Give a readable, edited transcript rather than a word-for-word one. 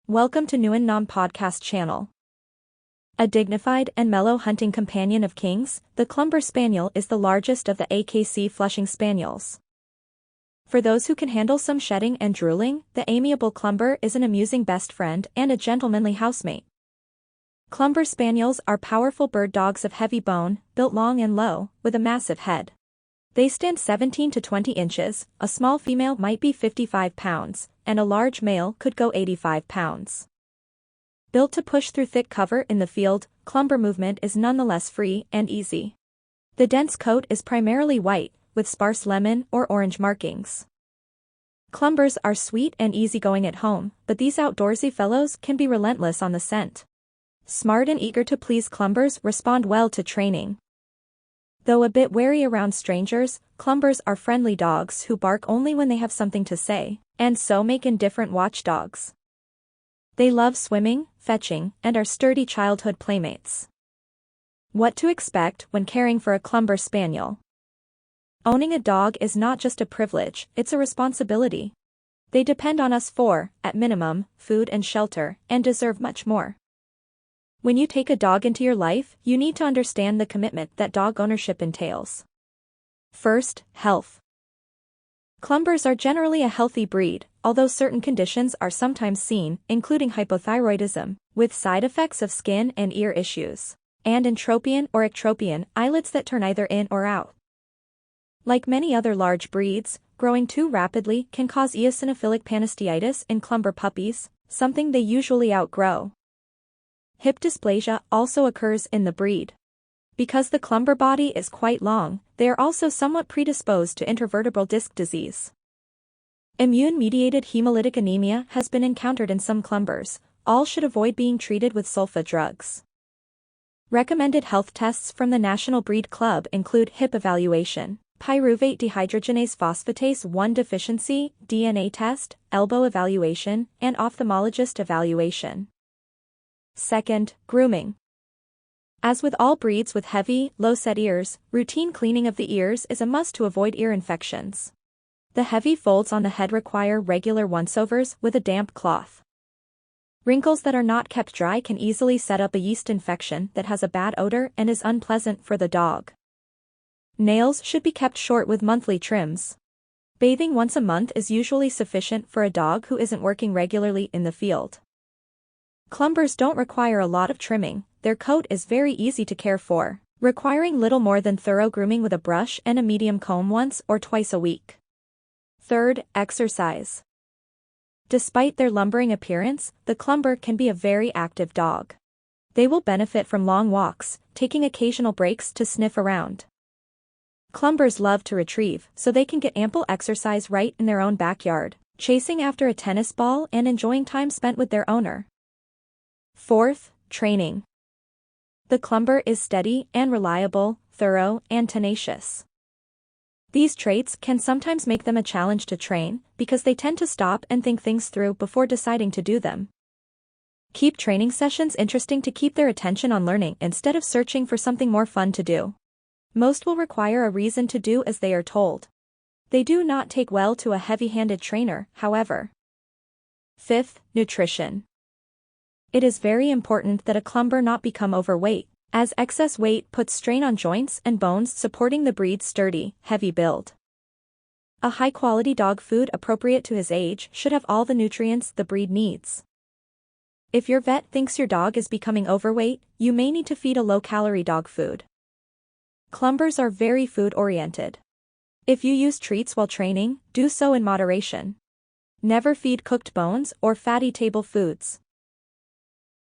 Welcome to Nguyen Nam Podcast Channel. A dignified and mellow hunting companion of kings, the Clumber Spaniel is the largest of the AKC Flushing Spaniels. For those who can handle some shedding and drooling, the amiable Clumber is an amusing best friend and a gentlemanly housemate. Clumber Spaniels are powerful bird dogs of heavy bone, built long and low, with a massive head. They stand 17 to 20 inches, a small female might be 55 pounds, and a large male could go 85 pounds. Built to push through thick cover in the field, Clumber movement is nonetheless free and easy. The dense coat is primarily white, with sparse lemon or orange markings. Clumbers are sweet and easygoing at home, but these outdoorsy fellows can be relentless on the scent. Smart and eager to please Clumbers respond well to training. Though a bit wary around strangers, Clumbers are friendly dogs who bark only when they have something to say, and so make indifferent watchdogs. They love swimming, fetching, and are sturdy childhood playmates. What to expect when caring for a Clumber Spaniel? Owning a dog is not just a privilege, it's a responsibility. They depend on us for, at minimum, food and shelter, and deserve much more. When you take a dog into your life, you need to understand the commitment that dog ownership entails. First, health. Clumbers are generally a healthy breed, although certain conditions are sometimes seen, including hypothyroidism, with side effects of skin and ear issues, and entropion or ectropion, eyelids that turn either in or out. Like many other large breeds, growing too rapidly can cause eosinophilic panhisteitis in Clumber puppies, something they usually outgrow. Hip dysplasia also occurs in the breed. Because the Clumber body is quite long, they are also somewhat predisposed to intervertebral disc disease. Immune-mediated hemolytic anemia has been encountered in some Clumbers. All should avoid being treated with sulfa drugs. Recommended health tests from the National Breed Club include hip evaluation, pyruvate dehydrogenase phosphatase 1 deficiency, DNA test, elbow evaluation, and ophthalmologist evaluation. Second, grooming. As with all breeds with heavy, low-set ears, routine cleaning of the ears is a must to avoid ear infections. The heavy folds on the head require regular once-overs with a damp cloth. Wrinkles that are not kept dry can easily set up a yeast infection that has a bad odor and is unpleasant for the dog. Nails should be kept short with monthly trims. Bathing once a month is usually sufficient for a dog who isn't working regularly in the field. Clumbers don't require a lot of trimming, their coat is very easy to care for, requiring little more than thorough grooming with a brush and a medium comb once or twice a week. Third, exercise. Despite their lumbering appearance, the Clumber can be a very active dog. They will benefit from long walks, taking occasional breaks to sniff around. Clumbers love to retrieve, so they can get ample exercise right in their own backyard, chasing after a tennis ball and enjoying time spent with their owner. Fourth, training. The Clumber is steady and reliable, thorough, and tenacious. These traits can sometimes make them a challenge to train, because they tend to stop and think things through before deciding to do them. Keep training sessions interesting to keep their attention on learning instead of searching for something more fun to do. Most will require a reason to do as they are told. They do not take well to a heavy-handed trainer, however. Fifth, nutrition. It is very important that a Clumber not become overweight, as excess weight puts strain on joints and bones supporting the breed's sturdy, heavy build. A high-quality dog food appropriate to his age should have all the nutrients the breed needs. If your vet thinks your dog is becoming overweight, you may need to feed a low-calorie dog food. Clumbers are very food-oriented. If you use treats while training, do so in moderation. Never feed cooked bones or fatty table foods.